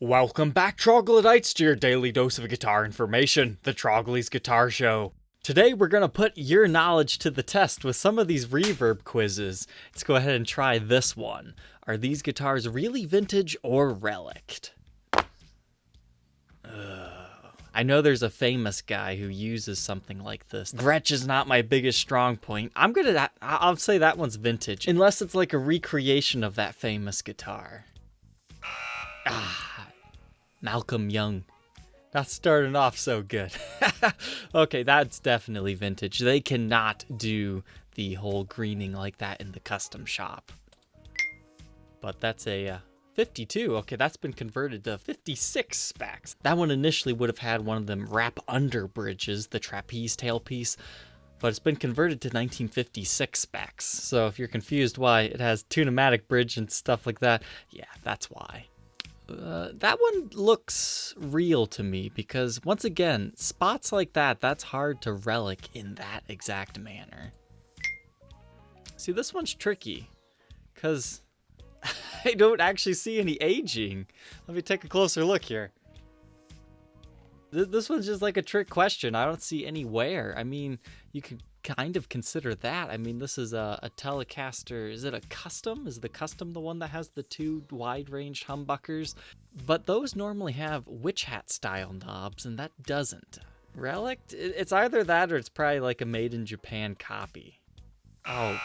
Welcome back, troglodytes, to your daily dose of guitar information, the Trogly's Guitar Show. Today we're going to put your knowledge to the test with some of these Reverb quizzes. Let's go ahead and try this one. Are these guitars really vintage or relic? I know there's a famous guy who uses something like this. Gretsch is not my biggest strong point. I'll say that one's vintage, unless it's like a recreation of that famous guitar. Malcolm Young. Not starting off so good. Okay, that's definitely vintage. They cannot do the whole greening like that in the custom shop. But that's a 52. Okay, that's been converted to 56 specs. That one initially would have had one of them wrap under bridges, the trapeze tailpiece, but it's been converted to 1956 specs. So if you're confused why it has two pneumatic bridge and stuff like that, yeah, that's why. That one looks real to me because, once again, spots like that, that's hard to relic in that exact manner. See, this one's tricky because I don't actually see any aging. Let me take a closer look here. This one's just like a trick question. I don't see any wear. I mean, you can kind of consider that. I mean, this is a Telecaster. Is it a custom? Is the custom the one that has the two wide-ranged humbuckers? But those normally have witch hat style knobs, and that doesn't. Relic? It's either that or it's probably like a made in Japan copy. Oh,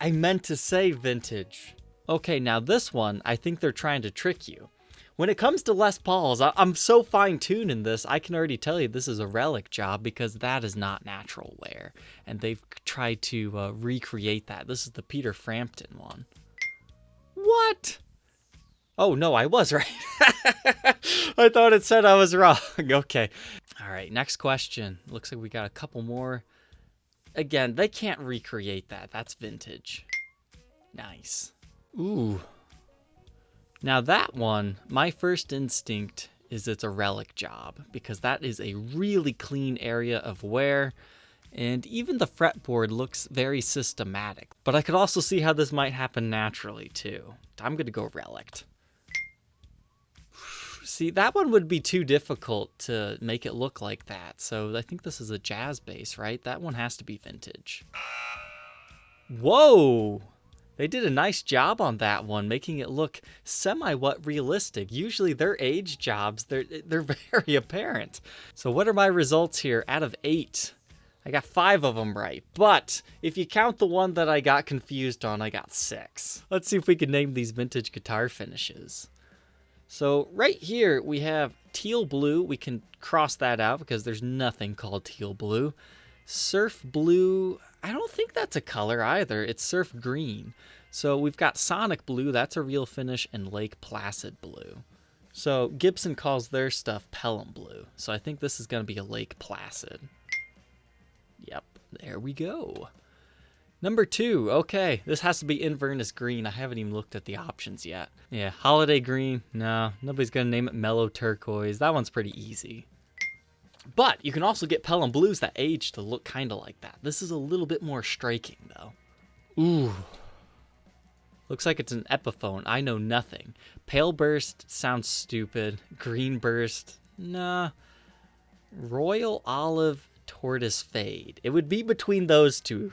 I meant to say vintage. Okay, now this one, I think they're trying to trick you. When it comes to Les Pauls, I'm so fine-tuned in this, I can already tell you this is a relic job because that is not natural wear. And they've tried to recreate that. This is the Peter Frampton one. What? Oh, no, I was right. I thought it said I was wrong. Okay. All right, next question. Looks like we got a couple more. Again, they can't recreate that. That's vintage. Nice. Ooh. Now that one, my first instinct is it's a relic job because that is a really clean area of wear and even the fretboard looks very systematic. But I could also see how this might happen naturally too. I'm going to go relic. See, that one would be too difficult to make it look like that. So I think this is a jazz bass, right? That one has to be vintage. Whoa! They did a nice job on that one, making it look semi-what realistic. Usually their age jobs, they're very apparent. So what are my results here? Out of 8, I got 5 of them right. But if you count the one that I got confused on, I got 6. Let's see if we can name these vintage guitar finishes. So right here we have teal blue. We can cross that out because there's nothing called teal blue. Surf blue, I don't think that's a color either. It's surf green. So we've got Sonic blue, that's a real finish, and Lake Placid blue. So Gibson calls their stuff Pelham blue. So I think this is going to be a Lake Placid. Yep, there we go. Number 2, okay, this has to be Inverness green. I haven't even looked at the options yet. Yeah, Holiday green, no, nobody's going to name it Mellow Turquoise. That one's pretty easy. But you can also get Pelham blues that age to look kind of like that. This is a little bit more striking, though. Ooh. Looks like it's an Epiphone. I know nothing. Pale Burst sounds stupid. Green Burst, nah. Royal Olive Tortoise Fade. It would be between those two.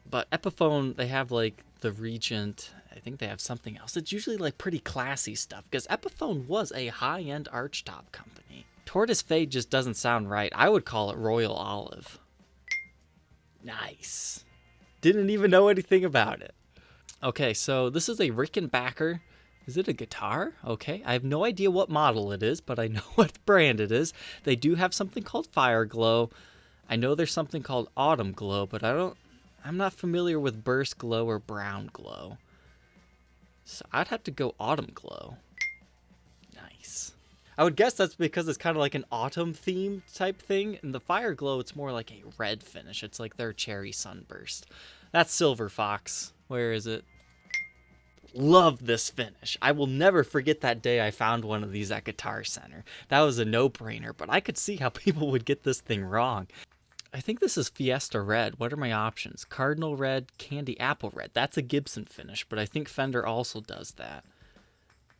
But Epiphone, they have like the Regent. I think they have something else. It's usually like pretty classy stuff because Epiphone was a high-end archtop company. Tortoise Fade just doesn't sound right. I would call it Royal Olive. Nice. Didn't even know anything about it. Okay, so this is a Rickenbacker. Is it a guitar? Okay, I have no idea what model it is, but I know what brand it is. They do have something called Fire Glow. I know there's something called Autumn Glow, but I'm not familiar with Burst Glow or Brown Glow. So I'd have to go Autumn Glow. Nice. I would guess that's because it's kind of like an autumn theme type thing. And the Fire Glow, it's more like a red finish. It's like their Cherry Sunburst. That's Silver Fox. Where is it? Love this finish. I will never forget that day I found one of these at Guitar Center. That was a no-brainer, but I could see how people would get this thing wrong. I think this is Fiesta Red. What are my options? Cardinal Red, Candy Apple Red. That's a Gibson finish, but I think Fender also does that.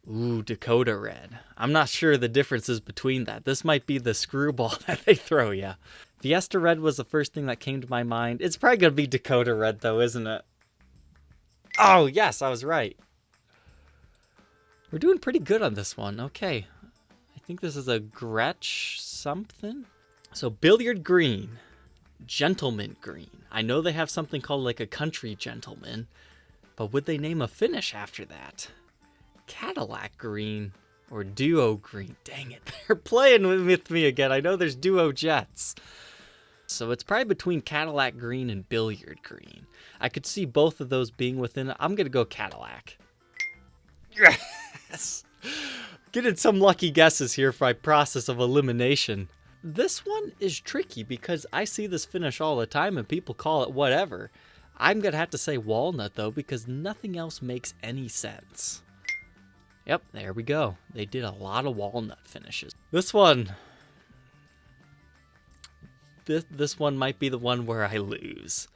Ooh, Dakota Red. I'm not sure the differences between that. This might be the screwball that they throw you. Fiesta Red was the first thing that came to my mind. It's probably going to be Dakota Red, though, isn't it? Oh, yes, I was right. We're doing pretty good on this one. Okay. I think this is a Gretsch something. So, Billiard Green. Gentleman Green. I know they have something called like a Country Gentleman, but would they name a finish after that? Cadillac Green or Duo Green. Dang it. They're playing with me again. I know there's Duo Jets. So it's probably between Cadillac Green and Billiard Green. I could see both of those being within it. I'm going to go Cadillac. Yes! Getting some lucky guesses here for my process of elimination. This one is tricky because I see this finish all the time and people call it whatever. I'm going to have to say walnut though because nothing else makes any sense. Yep, there we go. They did a lot of walnut finishes. This one... This one might be the one where I lose.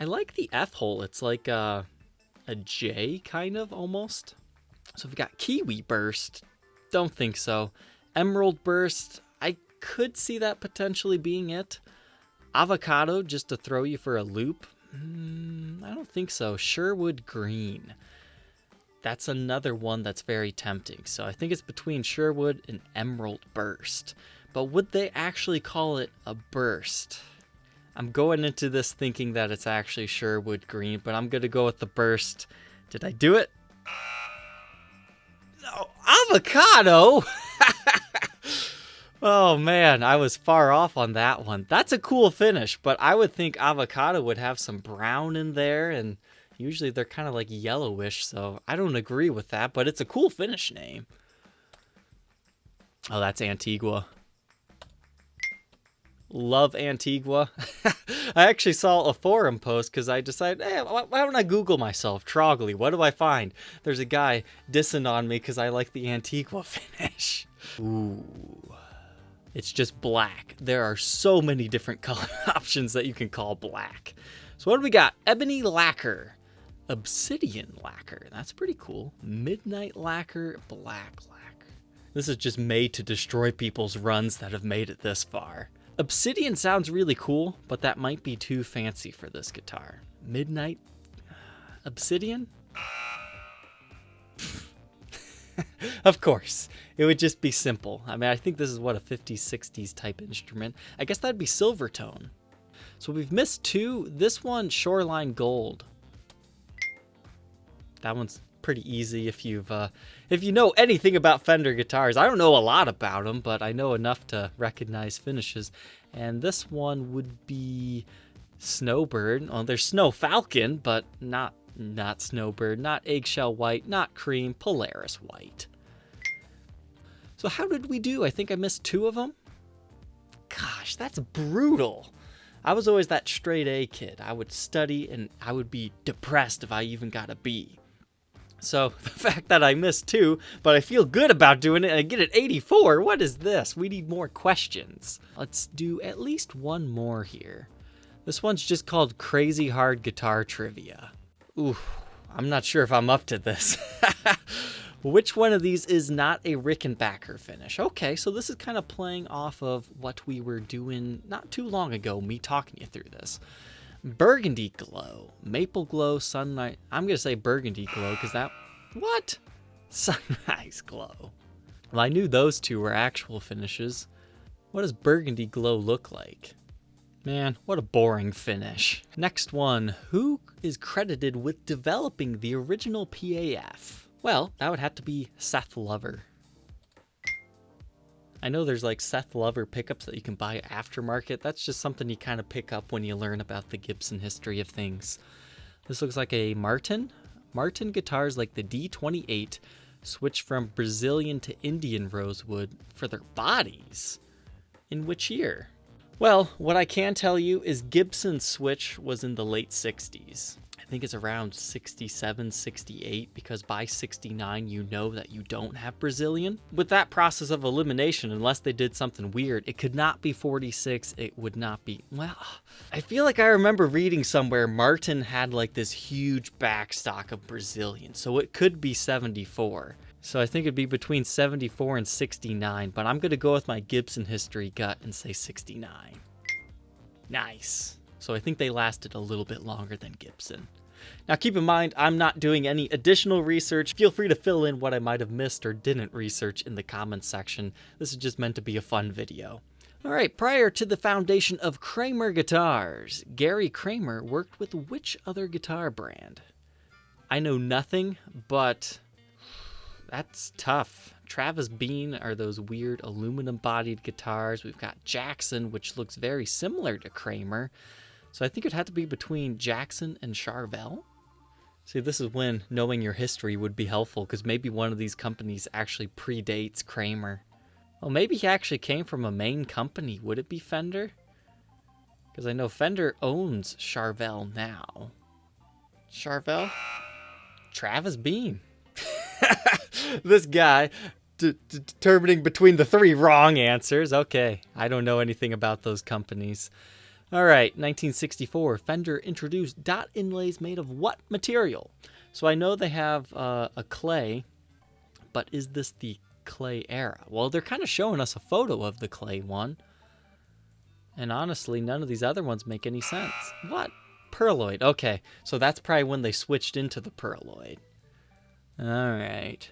I like the F hole. It's like a J, kind of, almost. So we've got Kiwi Burst. Don't think so. Emerald Burst. I could see that potentially being it. Avocado, just to throw you for a loop. I don't think so. Sherwood Green. That's another one that's very tempting. So I think it's between Sherwood and Emerald Burst. But would they actually call it a burst? I'm going into this thinking that it's actually Sherwood Green, but I'm going to go with the burst. Did I do it? No, avocado! Oh man, I was far off on that one. That's a cool finish, but I would think avocado would have some brown in there, and usually they're kind of like yellowish, so I don't agree with that, but it's a cool finish name. Oh, that's Antigua. Love Antigua. I actually saw a forum post because I decided, hey, why don't I Google myself? Trogly, what do I find? There's a guy dissing on me because I like the Antigua finish. Ooh. It's just black. There are so many different color options that you can call black. So what do we got? Ebony Lacquer. Obsidian Lacquer. That's pretty cool. Midnight Lacquer. Black Lacquer. This is just made to destroy people's runs that have made it this far. Obsidian sounds really cool, but that might be too fancy for this guitar. Midnight Obsidian? Of course. It would just be simple. I mean, I think this is what a 50s, 60s type instrument. I guess that'd be Silvertone. So we've missed two. This one, Shoreline Gold. That one's pretty easy if you know anything about Fender guitars. I don't know a lot about them, but I know enough to recognize finishes. And this one would be Snowbird. Oh, there's Snow Falcon, but not Snowbird, not Eggshell White, not Cream, Polaris White. So how did we do? I think I missed two of them. Gosh, that's brutal. I was always that straight A kid. I would study and I would be depressed if I even got a B. So the fact that I missed two, but I feel good about doing it and I get an 84, what is this? We need more questions. Let's do at least one more here. This one's just called Crazy Hard Guitar Trivia. Ooh, I'm not sure if I'm up to this. Which one of these is not a Rickenbacker finish? Okay, so this is kind of playing off of what we were doing not too long ago, me talking you through this. Burgundy Glow, Maple Glow, Sunlight. I'm going to say Burgundy Glow because that... What? Sunrise Glow. Well, I knew those two were actual finishes. What does Burgundy Glow look like? Man, what a boring finish. Next one. Who is credited with developing the original PAF? Well, that would have to be Seth Lover. I know there's like Seth Lover pickups that you can buy aftermarket. That's just something you kind of pick up when you learn about the Gibson history of things. This looks like a Martin. Martin guitars like the D28 switch from Brazilian to Indian rosewood for their bodies. In which year? Well, what I can tell you is Gibson's switch was in the late 60s. I think it's around 67, 68, because by 69 you know that you don't have Brazilian. With that process of elimination, unless they did something weird, it could not be 46, it would not be... Well, I feel like I remember reading somewhere Martin had like this huge backstock of Brazilian, so it could be 74. So I think it'd be between 74 and 69, but I'm going to go with my Gibson history gut and say 69. Nice. So I think they lasted a little bit longer than Gibson. Now keep in mind, I'm not doing any additional research. Feel free to fill in what I might have missed or didn't research in the comments section. This is just meant to be a fun video. All right, prior to the foundation of Kramer Guitars, Gary Kramer worked with which other guitar brand? I know nothing, but that's tough. Travis Bean are those weird aluminum-bodied guitars. We've got Jackson, which looks very similar to Kramer. So I think it'd have to be between Jackson and Charvel. See, this is when knowing your history would be helpful, because maybe one of these companies actually predates Kramer. Well, maybe he actually came from a main company. Would it be Fender? Because I know Fender owns Charvel now. Charvel? Travis Bean. This guy determining between the three wrong answers. Okay, I don't know anything about those companies. All right, 1964, Fender introduced dot inlays made of what material? So I know they have a clay, but is this the clay era? Well, they're kind of showing us a photo of the clay one. And honestly, none of these other ones make any sense. What? Perloid. Okay, so that's probably when they switched into the perloid. All right.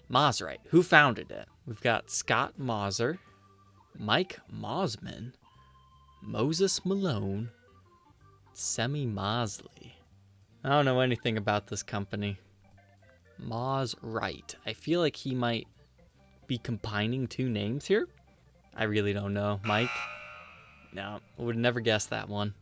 Maserite. Who founded it? We've got Scott Mauser, Mike Mosman, Moses Malone, Semi Mosley. I don't know anything about this company. Maserite. I feel like he might be combining two names here. I really don't know. Mike? No, I would never guess that one.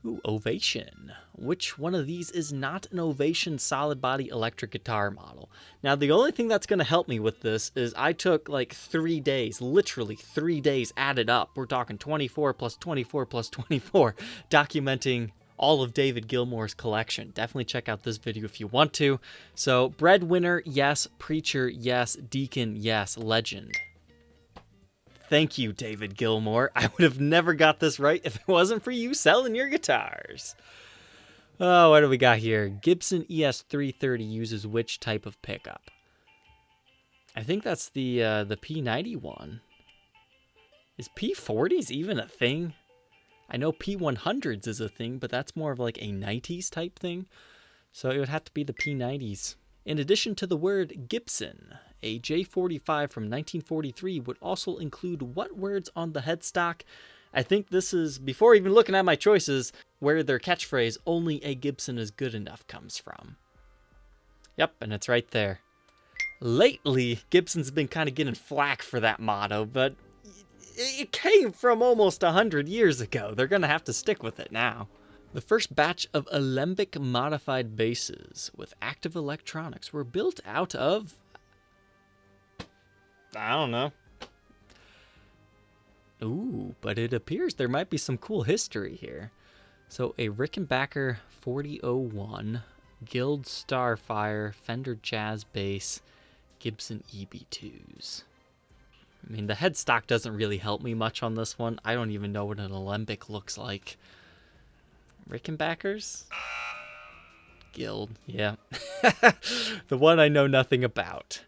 Ooh, Ovation. Which one of these is not an Ovation solid body electric guitar model? Now, the only thing that's going to help me with this is I took like 3 days, literally 3 days added up. We're talking 24 plus 24 plus 24, documenting all of David Gilmour's collection. Definitely check out this video if you want to. So, Breadwinner, yes. Preacher, yes. Deacon, yes. Legend. Thank you, David Gilmour. I would have never got this right if it wasn't for you selling your guitars. Oh, what do we got here? Gibson ES330 uses which type of pickup? I think that's the P91. Is P40s even a thing? I know P100s is a thing, but that's more of like a 90s type thing. So it would have to be the P90s. In addition to the word Gibson, a J45 from 1943 would also include what words on the headstock? I think this is, before even looking at my choices, where their catchphrase, "Only a Gibson is good enough," comes from. Yep, and it's right there. Lately, Gibson's been kind of getting flack for that motto, but it came from almost 100 years ago. They're going to have to stick with it now. The first batch of alembic modified basses with active electronics were built out of... I don't know. Ooh, but it appears there might be some cool history here. So a Rickenbacker 4001, Guild Starfire, Fender Jazz Bass, Gibson EB2s. I mean, the headstock doesn't really help me much on this one. I don't even know what an alembic looks like. Rickenbackers? Guild, yeah. The one I know nothing about.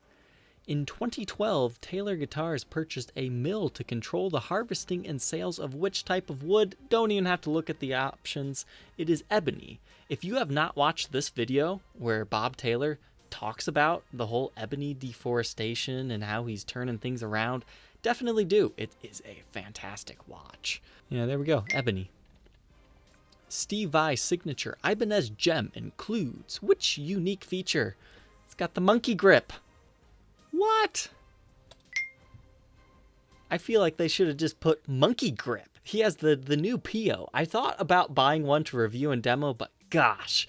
In 2012, Taylor Guitars purchased a mill to control the harvesting and sales of which type of wood? Don't even have to look at the options. It is ebony. If you have not watched this video where Bob Taylor talks about the whole ebony deforestation and how he's turning things around, definitely do. It is a fantastic watch. Yeah, there we go. Ebony. Steve Vai's signature Ibanez gem includes which unique feature? It's got the monkey grip. What? I feel like they should have just put monkey grip. He has the new Pio. I thought about buying one to review and demo, but gosh,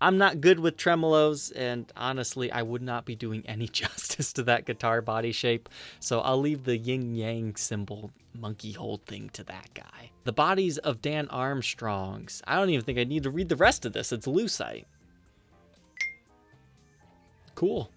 I'm not good with tremolos, and honestly, I would not be doing any justice to that guitar body shape, so I'll leave the yin-yang symbol monkey hold thing to that guy. The bodies of Dan Armstrong's. I don't even think I need to read the rest of this. It's lucite. Cool.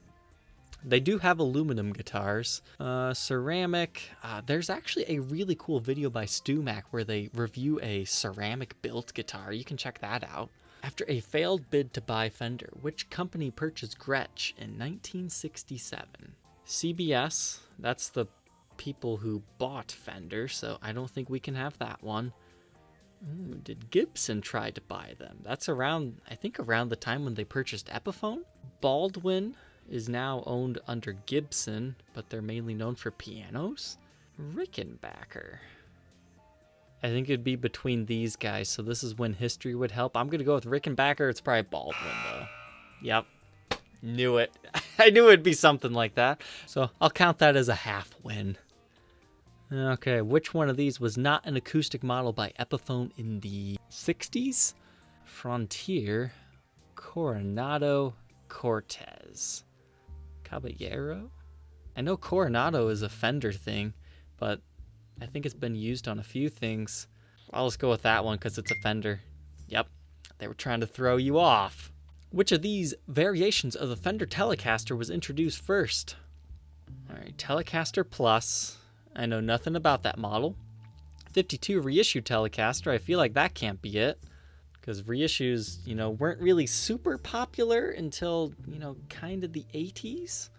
They do have aluminum guitars. Ceramic. There's actually a really cool video by Stu Mac where they review a ceramic built guitar. You can check that out. After a failed bid to buy Fender, which company purchased Gretsch in 1967? CBS, that's the people who bought Fender, so I don't think we can have that one. Ooh, did Gibson try to buy them? That's around, I think around the time when they purchased Epiphone. Baldwin is now owned under Gibson, but they're mainly known for pianos. Rickenbacker. I think it'd be between these guys, so this is when history would help. I'm going to go with Rickenbacker. It's probably Baldwin, though. Yep. Knew it. I knew it'd be something like that. So I'll count that as a half win. Okay, which one of these was not an acoustic model by Epiphone in the 60s? Frontier, Coronado, Cortez. Caballero? I know Coronado is a Fender thing, but I think it's been used on a few things. I'll just go with that one because it's a Fender. Yep, they were trying to throw you off. Which of these variations of the Fender Telecaster was introduced first? All right, Telecaster Plus. I know nothing about that model. 52 reissue Telecaster. I feel like that can't be it, because reissues, weren't really super popular until, kind of the 80s.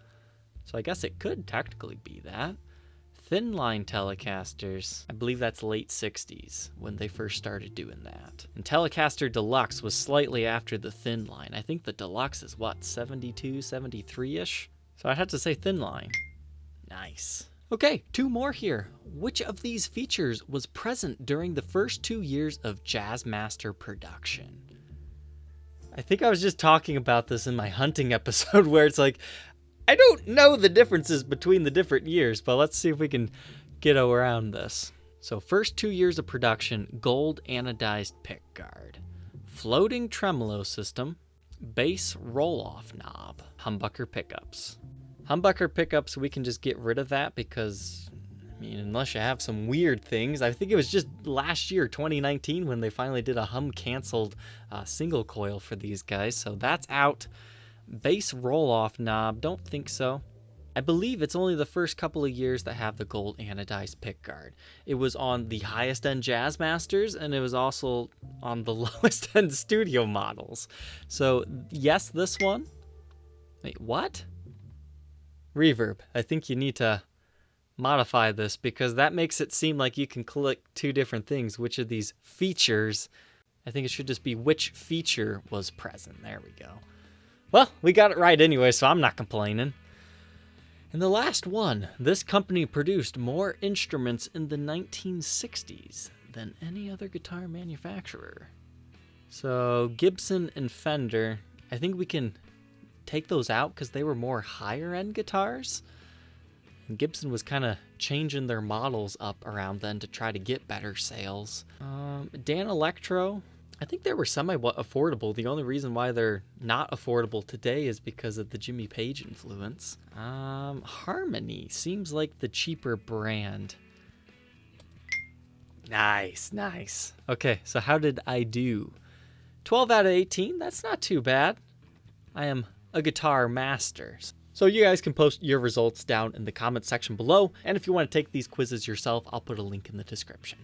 So I guess it could technically be that. Thin line Telecasters. I believe that's late 60s when they first started doing that. And Telecaster Deluxe was slightly after the thin line. I think the Deluxe is 72, 73-ish? So I'd have to say thin line. Nice. Okay, 2 more here. Which of these features was present during the first 2 years of Jazzmaster production? I think I was just talking about this in my hunting episode where it's like, I don't know the differences between the different years, but let's see if we can get around this. So first 2 years of production, gold anodized pickguard, floating tremolo system, bass roll-off knob, humbucker pickups. Humbucker pickups, we can just get rid of that because, unless you have some weird things. I think it was just last year, 2019, when they finally did a hum-canceled single coil for these guys. So that's out. Bass roll-off knob, don't think so. I believe it's only the first couple of years that have the gold anodized pickguard. It was on the highest-end Jazzmasters, and it was also on the lowest-end studio models. So, yes, this one. Wait, what? Reverb. I think you need to modify this because that makes it seem like you can click 2 different things. Which of these features? I think it should just be which feature was present. There we go. Well, we got it right anyway, so I'm not complaining. And the last one, this company produced more instruments in the 1960s than any other guitar manufacturer. So Gibson and Fender, I think we can take those out because they were more higher end guitars. And Gibson was kind of changing their models up around then to try to get better sales. Dan Electro, I think they were somewhat affordable. The only reason why they're not affordable today is because of the Jimmy Page influence. Harmony seems like the cheaper brand. Nice. Okay, so how did I do? 12 out of 18, that's not too bad. I am a guitar master. So you guys can post your results down in the comment section below, and if you want to take these quizzes yourself, I'll put a link in the description.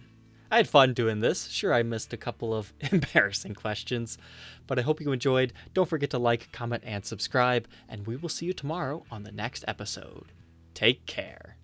I had fun doing this. Sure, I missed a couple of embarrassing questions, but I hope you enjoyed. Don't forget to like, comment, and subscribe, and we will see you tomorrow on the next episode. Take care.